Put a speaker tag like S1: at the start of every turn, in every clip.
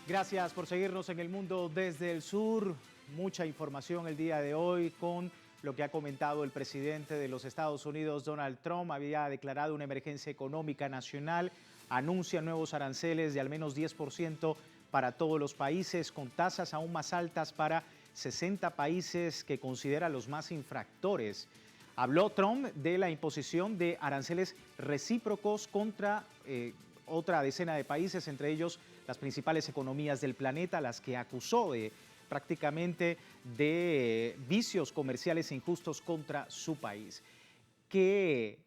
S1: Gracias por seguirnos en El Mundo desde el Sur. Mucha información el día de hoy con lo que ha comentado el presidente de los Estados Unidos, Donald Trump. Había declarado una emergencia económica nacional, anuncia nuevos aranceles de al menos 10% para todos los países, con tasas aún más altas para 60 países que considera los más infractores. Habló Trump de la imposición de aranceles recíprocos contra otra decena de países, entre ellos las principales economías del planeta, las que acusó de prácticamente de vicios comerciales injustos contra su país. Que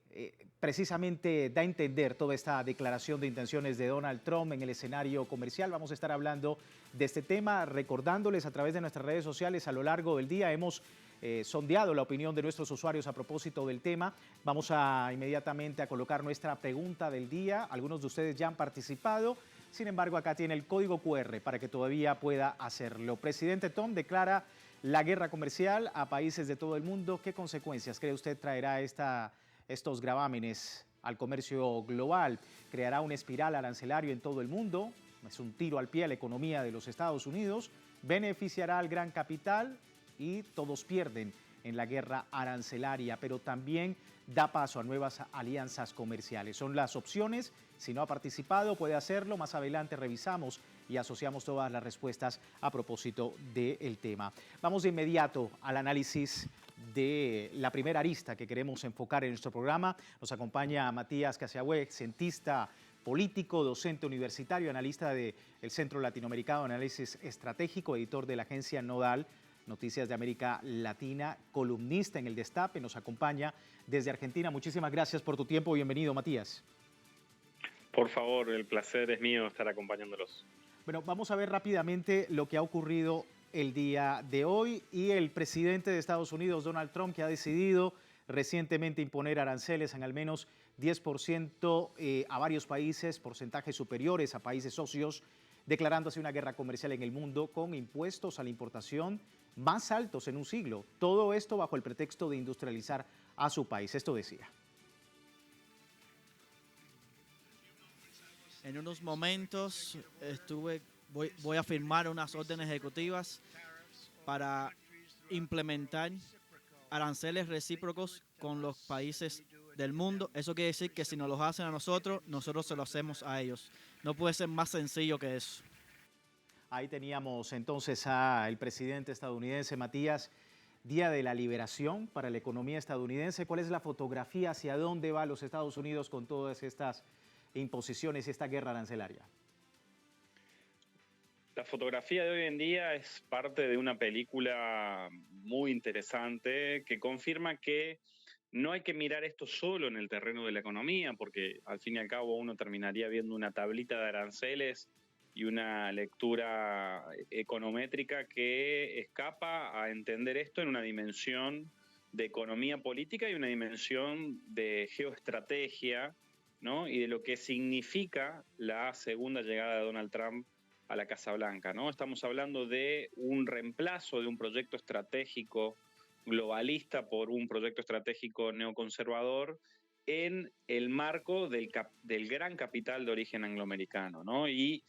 S1: precisamente da a entender toda esta declaración de intenciones de Donald Trump en el escenario comercial. Vamos a estar hablando de este tema, recordándoles a través de nuestras redes sociales a lo largo del día. Hemos sondeado la opinión de nuestros usuarios a propósito del tema. Vamos inmediatamente a colocar nuestra pregunta del día. Algunos de ustedes ya han participado. Sin embargo, acá tiene el código QR para que todavía pueda hacerlo. Presidente Trump declara la guerra comercial a países de todo el mundo. ¿Qué consecuencias cree usted traerá estos gravámenes al comercio global? ¿Creará una espiral arancelario en todo el mundo? ¿Es un tiro al pie a la economía de los Estados Unidos? ¿Beneficiará al gran capital? Y todos pierden en la guerra arancelaria, pero también da paso a nuevas alianzas comerciales. Son las opciones. Si no ha participado, puede hacerlo. Más adelante revisamos y asociamos todas las respuestas a propósito del tema. Vamos de inmediato al análisis de la primera arista que queremos enfocar en nuestro programa. Nos acompaña Matías Casiagüe, cientista político, docente universitario, analista del Centro Latinoamericano de Análisis Estratégico, editor de la agencia Nodal, Noticias de América Latina, columnista en El Destape, nos acompaña desde Argentina. Muchísimas gracias por tu tiempo. Bienvenido, Matías.
S2: Por favor, el placer es mío estar acompañándolos.
S1: Bueno, vamos a ver rápidamente lo que ha ocurrido el día de hoy y el presidente de Estados Unidos, Donald Trump, que ha decidido recientemente imponer aranceles en al menos 10% a varios países, porcentajes superiores a países socios, declarándose una guerra comercial en el mundo con impuestos a la importación más altos en un siglo. Todo esto bajo el pretexto de industrializar a su país. Esto decía.
S3: En unos momentos voy a firmar unas órdenes ejecutivas para implementar aranceles recíprocos con los países del mundo. Eso quiere decir que si nos los hacen a nosotros, nosotros se lo hacemos a ellos. No puede ser más sencillo que eso.
S1: Ahí teníamos entonces al presidente estadounidense, Matías. Día de la liberación para la economía estadounidense. ¿Cuál es la fotografía? ¿Hacia dónde va los Estados Unidos con todas estas imposiciones y esta guerra arancelaria?
S2: La fotografía de hoy en día es parte de una película muy interesante que confirma que no hay que mirar esto solo en el terreno de la economía, porque al fin y al cabo uno terminaría viendo una tablita de aranceles y una lectura econométrica que escapa a entender esto en una dimensión de economía política y una dimensión de geoestrategia, ¿no? Y de lo que significa la segunda llegada de Donald Trump a la Casa Blanca, ¿no? Estamos hablando de un reemplazo de un proyecto estratégico globalista por un proyecto estratégico neoconservador en el marco del gran capital de origen angloamericano, ¿no? Y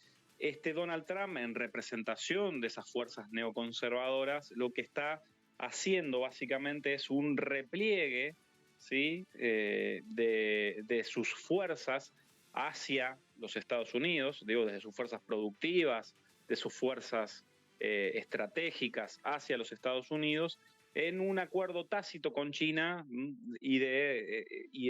S2: Donald Trump, en representación de esas fuerzas neoconservadoras, lo que está haciendo básicamente es un repliegue, ¿sí? de sus fuerzas hacia los Estados Unidos, digo, desde sus fuerzas productivas, de sus fuerzas estratégicas hacia los Estados Unidos, en un acuerdo tácito con China y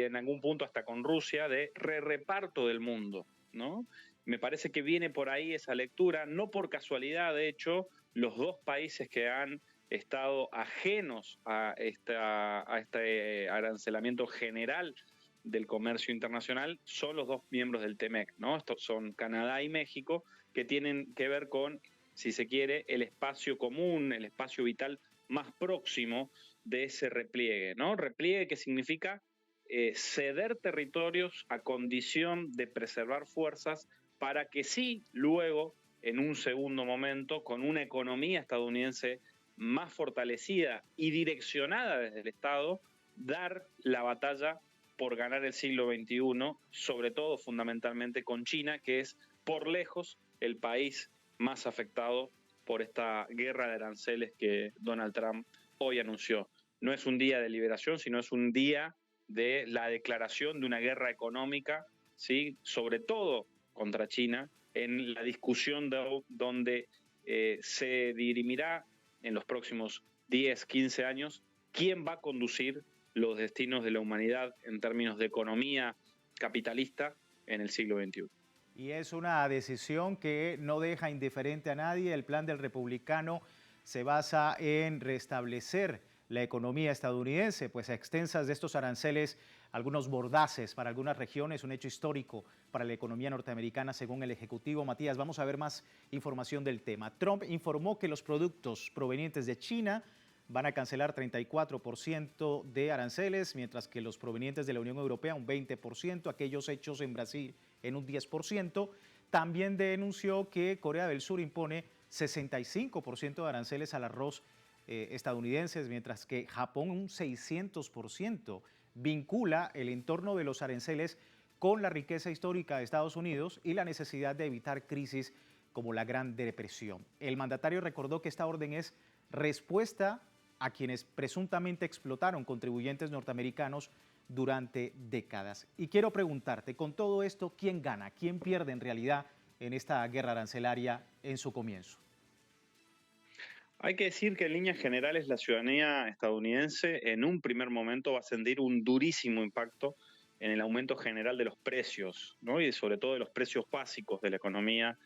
S2: en algún punto hasta con Rusia de reparto del mundo, ¿no? Me parece que viene por ahí esa lectura, no por casualidad, de hecho, los dos países que han estado ajenos a este arancelamiento general del comercio internacional son los dos miembros del TEMEC, ¿no? Estos son Canadá y México, que tienen que ver con, si se quiere, el espacio común, el espacio vital más próximo de ese repliegue, ¿no? Repliegue que significa ceder territorios a condición de preservar fuerzas para que sí, luego, en un segundo momento, con una economía estadounidense más fortalecida y direccionada desde el Estado, dar la batalla por ganar el siglo XXI, sobre todo fundamentalmente con China, que es por lejos el país más afectados por esta guerra de aranceles que Donald Trump hoy anunció. No es un día de liberación, sino es un día de la declaración de una guerra económica, ¿sí? Sobre todo contra China, en la discusión donde se dirimirá en los próximos 10, 15 años quién va a conducir los destinos de la humanidad en términos de economía capitalista en el siglo XXI.
S1: Y es una decisión que no deja indiferente a nadie. El plan del republicano se basa en restablecer la economía estadounidense, pues a extensas de estos aranceles, algunos bordaces para algunas regiones, un hecho histórico para la economía norteamericana, según el Ejecutivo. Matías, vamos a ver más información del tema. Trump informó que los productos provenientes de China van a cancelar 34% de aranceles, mientras que los provenientes de la Unión Europea un 20%, aquellos hechos en Brasil en un 10%. También denunció que Corea del Sur impone 65% de aranceles al arroz estadounidenses, mientras que Japón un 600%. Vincula el entorno de los aranceles con la riqueza histórica de Estados Unidos y la necesidad de evitar crisis como la Gran Depresión. El mandatario recordó que esta orden es respuesta a quienes presuntamente explotaron contribuyentes norteamericanos durante décadas. Y quiero preguntarte, con todo esto, ¿quién gana? ¿Quién pierde en realidad en esta guerra arancelaria en su comienzo?
S2: Hay que decir que en líneas generales la ciudadanía estadounidense en un primer momento va a sentir un durísimo impacto en el aumento general de los precios, ¿no? Y sobre todo de los precios básicos de la economía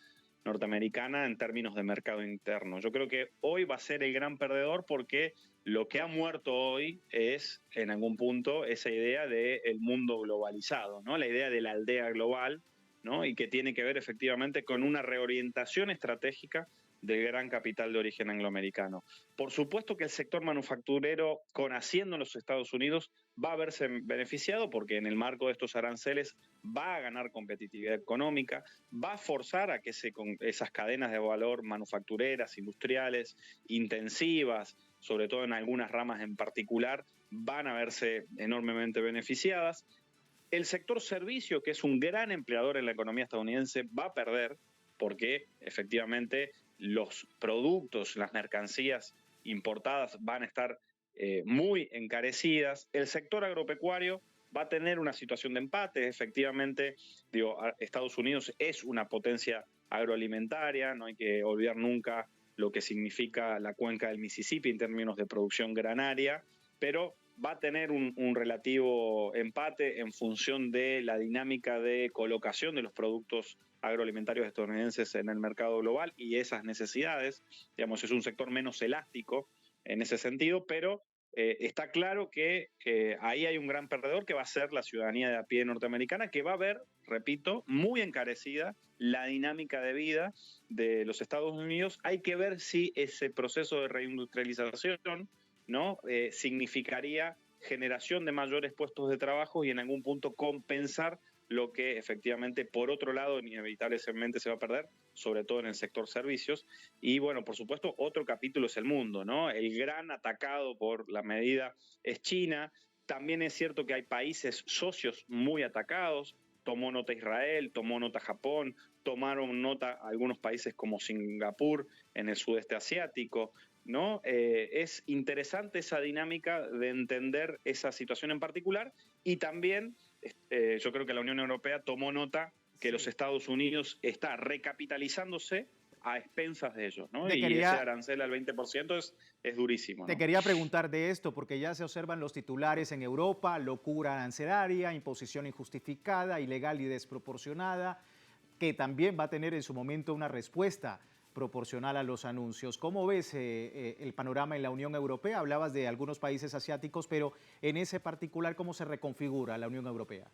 S2: norteamericana en términos de mercado interno. Yo creo que hoy va a ser el gran perdedor porque lo que ha muerto hoy es, en algún punto, esa idea del mundo globalizado, ¿no? La idea de la aldea global, ¿no? Y que tiene que ver efectivamente con una reorientación estratégica del gran capital de origen angloamericano. Por supuesto que el sector manufacturero, con asiento en los Estados Unidos, va a verse beneficiado porque en el marco de estos aranceles va a ganar competitividad económica, va a forzar a que esas cadenas de valor manufactureras, industriales, intensivas, sobre todo en algunas ramas en particular, van a verse enormemente beneficiadas. El sector servicio, que es un gran empleador en la economía estadounidense, va a perder porque efectivamente los productos, las mercancías importadas van a estar muy encarecidas. El sector agropecuario va a tener una situación de empate. Efectivamente, Estados Unidos es una potencia agroalimentaria, no hay que olvidar nunca lo que significa la cuenca del Mississippi en términos de producción granaria, pero va a tener un relativo empate en función de la dinámica de colocación de los productos agroalimentarios estadounidenses en el mercado global y esas necesidades. Digamos, es un sector menos elástico en ese sentido, pero está claro que ahí hay un gran perdedor que va a ser la ciudadanía de a pie norteamericana, que va a ver, repito, muy encarecida la dinámica de vida de los Estados Unidos. Hay que ver si ese proceso de reindustrialización, ¿no? Significaría generación de mayores puestos de trabajo y en algún punto compensar lo que efectivamente por otro lado inevitablemente se va a perder, sobre todo en el sector servicios. Y bueno, por supuesto, otro capítulo es el mundo, ¿no? El gran atacado por la medida es China. También es cierto que hay países socios muy atacados. Tomó nota Israel, tomó nota Japón, tomaron nota algunos países como Singapur en el sudeste asiático, ¿no? Es interesante esa dinámica de entender esa situación en particular y también yo creo que la Unión Europea tomó nota que los Estados Unidos está recapitalizándose a expensas de ellos, ¿no? Y ese arancel al 20% es durísimo, ¿no?
S1: Te quería preguntar de esto, porque ya se observan los titulares en Europa: locura arancelaria, imposición injustificada, ilegal y desproporcionada, que también va a tener en su momento una respuesta proporcional a los anuncios. ¿Cómo ves el panorama en la Unión Europea? Hablabas de algunos países asiáticos, pero en ese particular, ¿cómo se reconfigura la Unión Europea?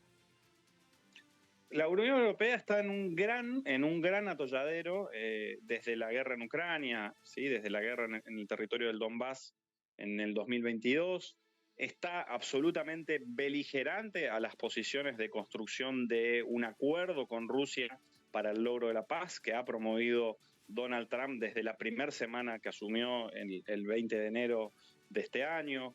S2: La Unión Europea está en un gran atolladero desde la guerra en Ucrania, ¿sí? Desde la guerra en el territorio del Donbass en el 2022. Está absolutamente beligerante a las posiciones de construcción de un acuerdo con Rusia para el logro de la paz que ha promovido Donald Trump desde la primera semana que asumió el 20 de enero de este año.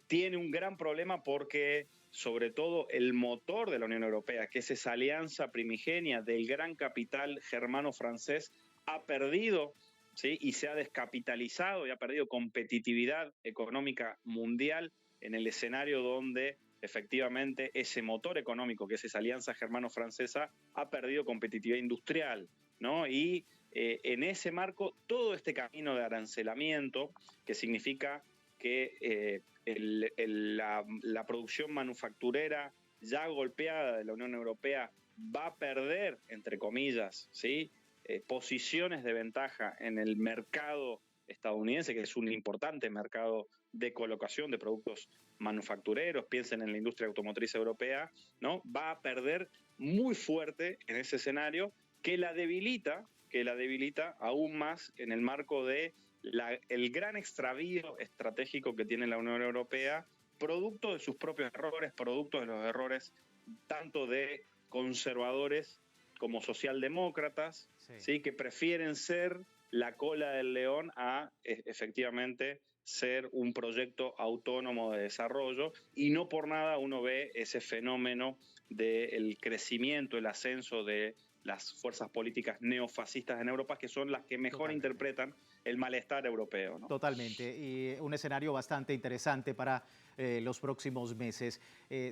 S2: Tiene un gran problema porque sobre todo el motor de la Unión Europea, que es esa alianza primigenia del gran capital germano-francés, ha perdido, ¿sí? Y se ha descapitalizado y ha perdido competitividad económica mundial en el escenario donde efectivamente ese motor económico, que es esa alianza germano-francesa, ha perdido competitividad industrial, ¿no? Y en ese marco, todo este camino de arancelamiento, que significa que la producción manufacturera ya golpeada de la Unión Europea va a perder, entre comillas, ¿sí? Posiciones de ventaja en el mercado estadounidense, que es un importante mercado de colocación de productos manufactureros, piensen en la industria automotriz europea, ¿no? Va a perder muy fuerte en ese escenario que la debilita aún más en el marco de el gran extravío estratégico que tiene la Unión Europea, producto de sus propios errores, producto de los errores tanto de conservadores como socialdemócratas, ¿sí? Que prefieren ser la cola del león a efectivamente ser un proyecto autónomo de desarrollo, y no por nada uno ve ese fenómeno del crecimiento, el ascenso de las fuerzas políticas neofascistas en Europa, que son las que mejor interpretan el malestar europeo, ¿no?
S1: Totalmente, y un escenario bastante interesante para los próximos meses.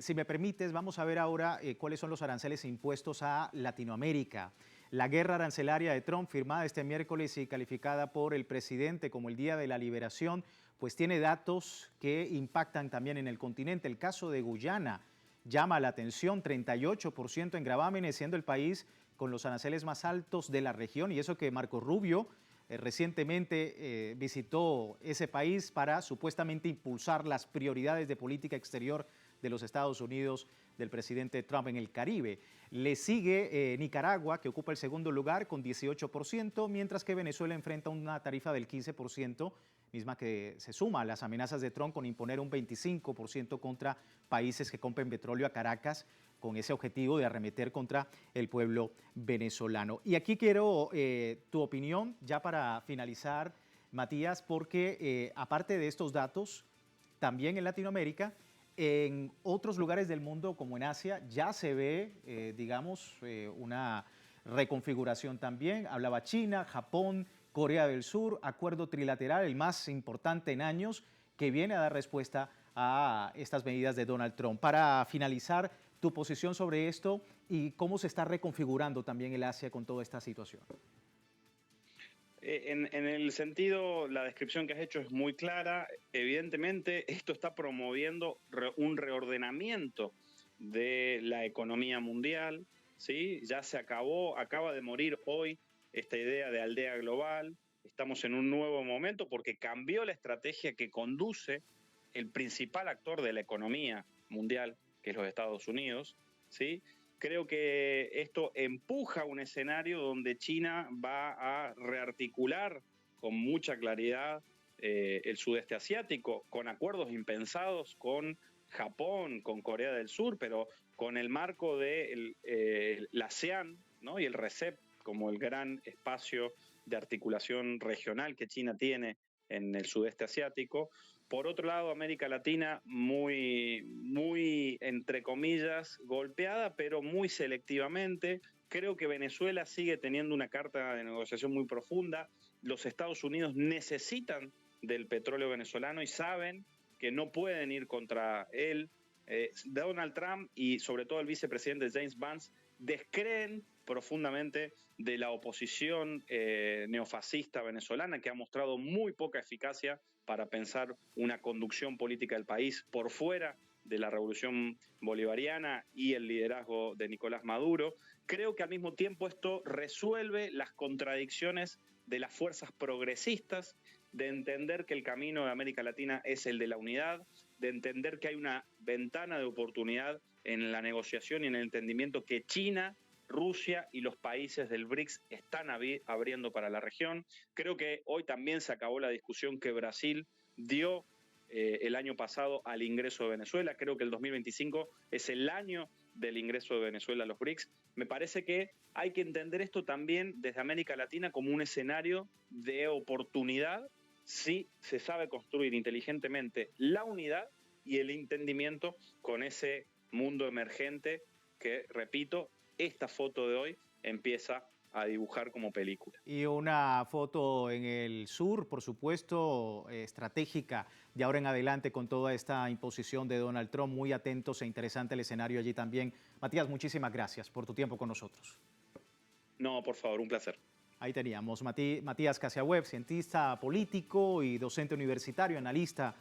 S1: Si me permites, vamos a ver ahora cuáles son los aranceles impuestos a Latinoamérica. La guerra arancelaria de Trump, firmada este miércoles y calificada por el presidente como el Día de la Liberación, pues tiene datos que impactan también en el continente. El caso de Guyana llama la atención, 38% en gravámenes, siendo el país con los aranceles más altos de la región, y eso que Marco Rubio recientemente visitó ese país para supuestamente impulsar las prioridades de política exterior de los Estados Unidos del presidente Trump en el Caribe. Le sigue Nicaragua, que ocupa el segundo lugar con 18%, mientras que Venezuela enfrenta una tarifa del 15%, misma que se suma a las amenazas de Trump con imponer un 25% contra países que compren petróleo a Caracas, con ese objetivo de arremeter contra el pueblo venezolano. Y aquí quiero tu opinión, ya para finalizar, Matías, porque aparte de estos datos, también en Latinoamérica, en otros lugares del mundo, como en Asia, ya se ve, una reconfiguración también. Hablaba China, Japón, Corea del Sur, acuerdo trilateral, el más importante en años, que viene a dar respuesta a estas medidas de Donald Trump. Para finalizar, tu posición sobre esto y cómo se está reconfigurando también el Asia con toda esta situación.
S2: En el sentido, la descripción que has hecho es muy clara. Evidentemente, esto está promoviendo un reordenamiento de la economía mundial, ¿sí? Ya se acaba de morir hoy esta idea de aldea global. Estamos en un nuevo momento porque cambió la estrategia que conduce el principal actor de la economía mundial, que es los Estados Unidos, ¿sí? Creo que esto empuja un escenario donde China va a rearticular con mucha claridad el sudeste asiático, con acuerdos impensados con Japón, con Corea del Sur, pero con el marco de la ASEAN, ¿no? Y el RCEP como el gran espacio de articulación regional que China tiene en el sudeste asiático. Por otro lado, América Latina muy, entre comillas, golpeada, pero muy selectivamente. Creo que Venezuela sigue teniendo una carta de negociación muy profunda. Los Estados Unidos necesitan del petróleo venezolano y saben que no pueden ir contra él. Donald Trump y sobre todo el vicepresidente James Vance descreen profundamente de la oposición neofascista venezolana, que ha mostrado muy poca eficacia para pensar una conducción política del país por fuera de la revolución bolivariana y el liderazgo de Nicolás Maduro. Creo que al mismo tiempo esto resuelve las contradicciones de las fuerzas progresistas, de entender que el camino de América Latina es el de la unidad, de entender que hay una ventana de oportunidad en la negociación y en el entendimiento que China, Rusia y los países del BRICS están abriendo para la región. Creo que hoy también se acabó la discusión que Brasil dio el año pasado al ingreso de Venezuela. Creo que el 2025 es el año del ingreso de Venezuela a los BRICS. Me parece que hay que entender esto también desde América Latina como un escenario de oportunidad si se sabe construir inteligentemente la unidad y el entendimiento con ese mundo emergente que, repito, esta foto de hoy empieza a dibujar como película.
S1: Y una foto en el sur, por supuesto, estratégica de ahora en adelante con toda esta imposición de Donald Trump. Muy atentos e interesante el escenario allí también. Matías, muchísimas gracias por tu tiempo con nosotros.
S2: No, por favor, un placer.
S1: Ahí teníamos Matías Casiaweb, cientista político y docente universitario, analista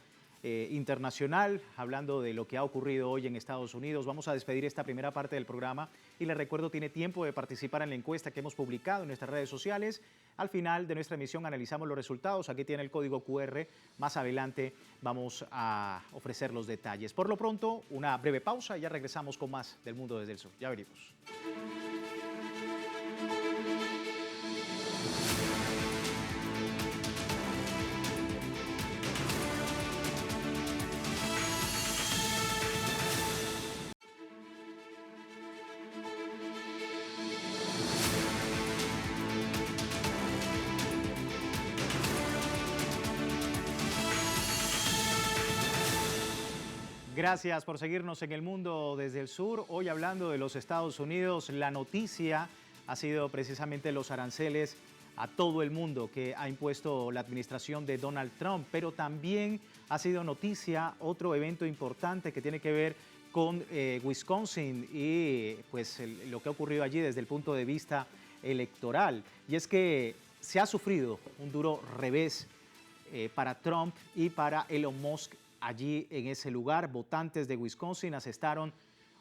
S1: internacional, hablando de lo que ha ocurrido hoy en Estados Unidos. Vamos a despedir esta primera parte del programa y les recuerdo, tiene tiempo de participar en la encuesta que hemos publicado en nuestras redes sociales. Al final de nuestra emisión analizamos los resultados. Aquí tiene el código QR. Más adelante vamos a ofrecer los detalles. Por lo pronto, una breve pausa y ya regresamos con más del Mundo desde el Sur. Ya venimos. Gracias por seguirnos en El Mundo desde el Sur. Hoy hablando de los Estados Unidos, la noticia ha sido precisamente los aranceles a todo el mundo que ha impuesto la administración de Donald Trump, pero también ha sido noticia otro evento importante que tiene que ver con Wisconsin y pues lo que ha ocurrido allí desde el punto de vista electoral. Y es que se ha sufrido un duro revés para Trump y para Elon Musk. Allí en ese lugar, votantes de Wisconsin asestaron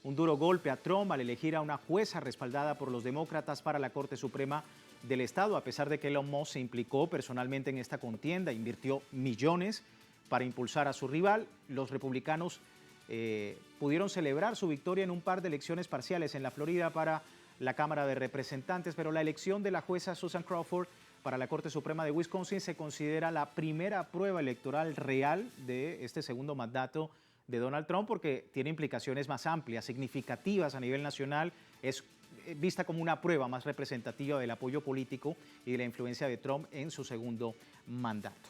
S1: un duro golpe a Trump al elegir a una jueza respaldada por los demócratas para la Corte Suprema del Estado, a pesar de que Elon Musk se implicó personalmente en esta contienda, invirtió millones para impulsar a su rival. Los republicanos pudieron celebrar su victoria en un par de elecciones parciales en la Florida para la Cámara de Representantes, pero la elección de la jueza Susan Crawford para la Corte Suprema de Wisconsin se considera la primera prueba electoral real de este segundo mandato de Donald Trump, porque tiene implicaciones más amplias, significativas a nivel nacional. Es vista como una prueba más representativa del apoyo político y de la influencia de Trump en su segundo mandato.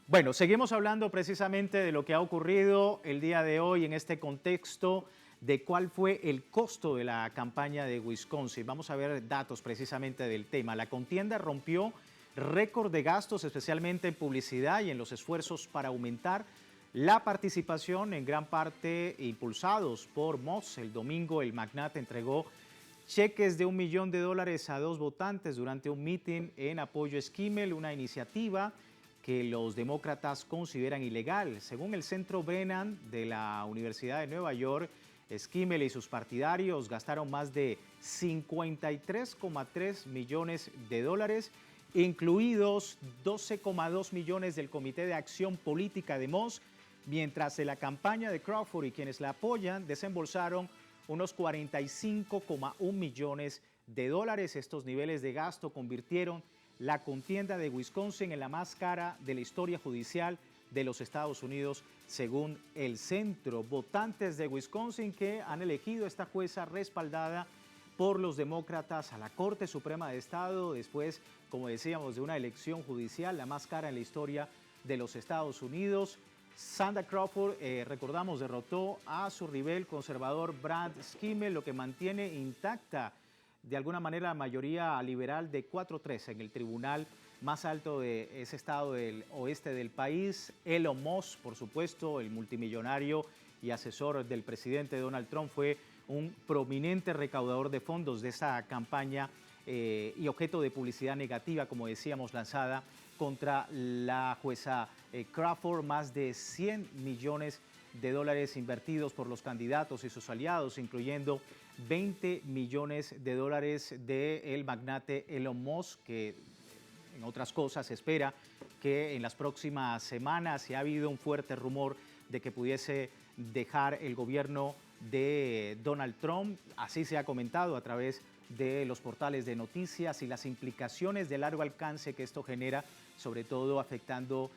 S1: Bueno, seguimos hablando precisamente de lo que ha ocurrido el día de hoy en este contexto de cuál fue el costo de la campaña de Wisconsin. Vamos a ver datos precisamente del tema. La contienda rompió récord de gastos, especialmente en publicidad y en los esfuerzos para aumentar la participación, en gran parte impulsados por Musk. El domingo el magnate entregó cheques de $1 millón a 2 votantes durante un meeting en apoyo a Skimmel, una iniciativa que los demócratas consideran ilegal. Según el Centro Brennan de la Universidad de Nueva York, Skimmel y sus partidarios gastaron más de $53,3 millones, incluidos 12,2 millones del Comité de Acción Política de Musk, mientras en la campaña de Crawford y quienes la apoyan desembolsaron unos $45,1 millones. Estos niveles de gasto convirtieron la contienda de Wisconsin en la más cara de la historia judicial de los Estados Unidos, según el centro. Votantes de Wisconsin que han elegido esta jueza respaldada por los demócratas a la Corte Suprema de Estado después, como decíamos, de una elección judicial la más cara en la historia de los Estados Unidos. Sandra Crawford, recordamos, derrotó a su rival conservador Brad Skimmel, lo que mantiene intacta de alguna manera la mayoría liberal de 4-3 en el tribunal más alto de ese estado del oeste del país. Elon Musk, por supuesto, el multimillonario y asesor del presidente Donald Trump, fue un prominente recaudador de fondos de esa campaña y objeto de publicidad negativa, como decíamos, lanzada contra la jueza Crawford. Más de $100 millones invertidos por los candidatos y sus aliados, incluyendo $20 millones del magnate Elon Musk, que en otras cosas se espera que en las próximas semanas, si ha habido un fuerte rumor de que pudiese dejar el gobierno de Donald Trump. Así se ha comentado a través de los portales de noticias y las implicaciones de largo alcance que esto genera, sobre todo afectando,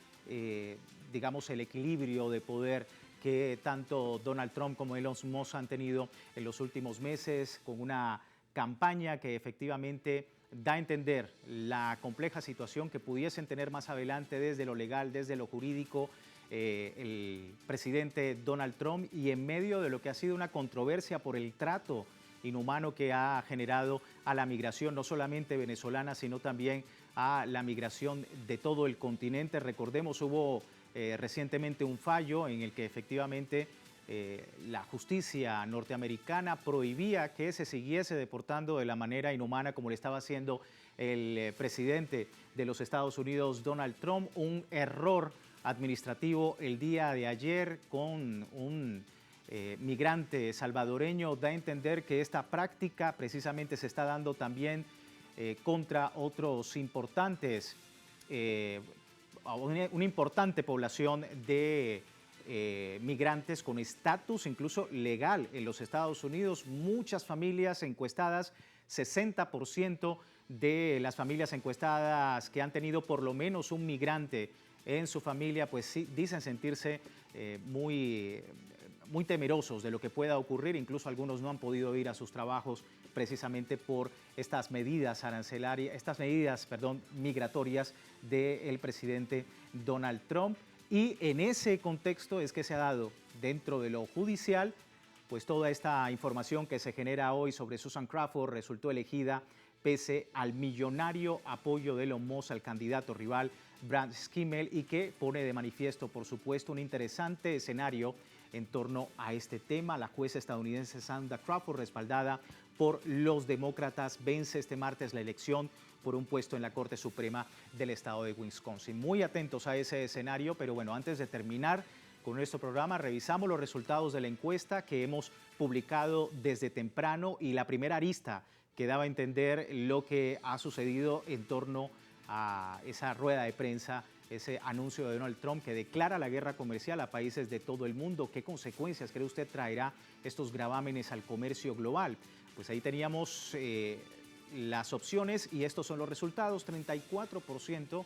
S1: digamos, el equilibrio de poder que tanto Donald Trump como Elon Musk han tenido en los últimos meses, con una campaña que efectivamente da a entender la compleja situación que pudiesen tener más adelante desde lo legal, desde lo jurídico, el presidente Donald Trump, y en medio de lo que ha sido una controversia por el trato inhumano que ha generado a la migración, no solamente venezolana, sino también a la migración de todo el continente. Recordemos, hubo recientemente un fallo en el que efectivamente la justicia norteamericana prohibía que se siguiese deportando de la manera inhumana como le estaba haciendo el presidente de los Estados Unidos, Donald Trump. Un error administrativo el día de ayer con un migrante salvadoreño da a entender que esta práctica precisamente se está dando también contra otros importantes, una importante población de migrantes con estatus incluso legal en los Estados Unidos. Muchas familias encuestadas, 60% de las familias encuestadas que han tenido por lo menos un migrante en su familia, pues sí, dicen sentirse muy temerosos de lo que pueda ocurrir. Incluso algunos no han podido ir a sus trabajos precisamente por estas medidas arancelarias, migratorias del presidente Donald Trump. Y en ese contexto es que se ha dado dentro de lo judicial, pues toda esta información que se genera hoy sobre Susan Crawford resultó elegida pese al millonario apoyo de Elon Musk al candidato rival Brad Schimmel, y que pone de manifiesto, por supuesto, un interesante escenario en torno a este tema. La jueza estadounidense Sandra Crawford, respaldada por los demócratas, vence este martes la elección por un puesto en la Corte Suprema del estado de Wisconsin. Muy atentos a ese escenario, pero bueno, antes de terminar con nuestro programa, revisamos los resultados de la encuesta que hemos publicado desde temprano, y la primera arista que daba a entender lo que ha sucedido en torno a esa rueda de prensa, ese anuncio de Donald Trump que declara la guerra comercial a países de todo el mundo. ¿Qué consecuencias cree usted traerá estos gravámenes al comercio global? Pues ahí teníamos las opciones y estos son los resultados. 34%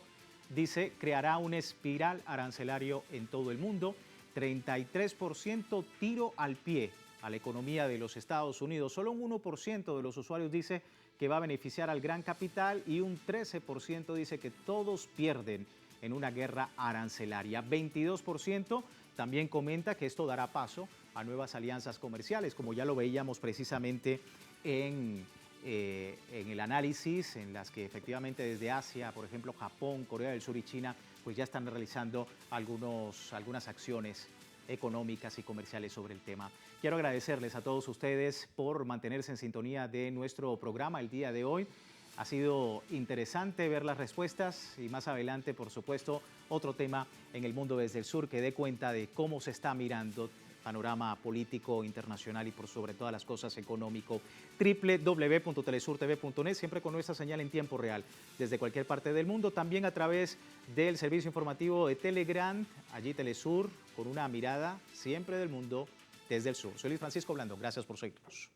S1: dice creará una espiral arancelario en todo el mundo. 33% tiro al pie a la economía de los Estados Unidos. Solo un 1% de los usuarios dice que va a beneficiar al gran capital y un 13% dice que todos pierden en una guerra arancelaria. 22% también comenta que esto dará paso a nuevas alianzas comerciales, como ya lo veíamos precisamente en el análisis, en las que efectivamente desde Asia, por ejemplo Japón, Corea del Sur y China, pues ya están realizando algunas acciones económicas y comerciales sobre el tema. Quiero agradecerles a todos ustedes por mantenerse en sintonía de nuestro programa el día de hoy. Ha sido interesante ver las respuestas y más adelante, por supuesto, otro tema en el mundo desde el sur que dé cuenta de cómo se está mirando panorama político internacional y por sobre todas las cosas económico. www.telesurtv.net, siempre con nuestra señal en tiempo real desde cualquier parte del mundo, también a través del servicio informativo de Telegram, allí Telesur, con una mirada siempre del mundo desde el sur. Soy Luis Francisco Blandón, gracias por seguirnos.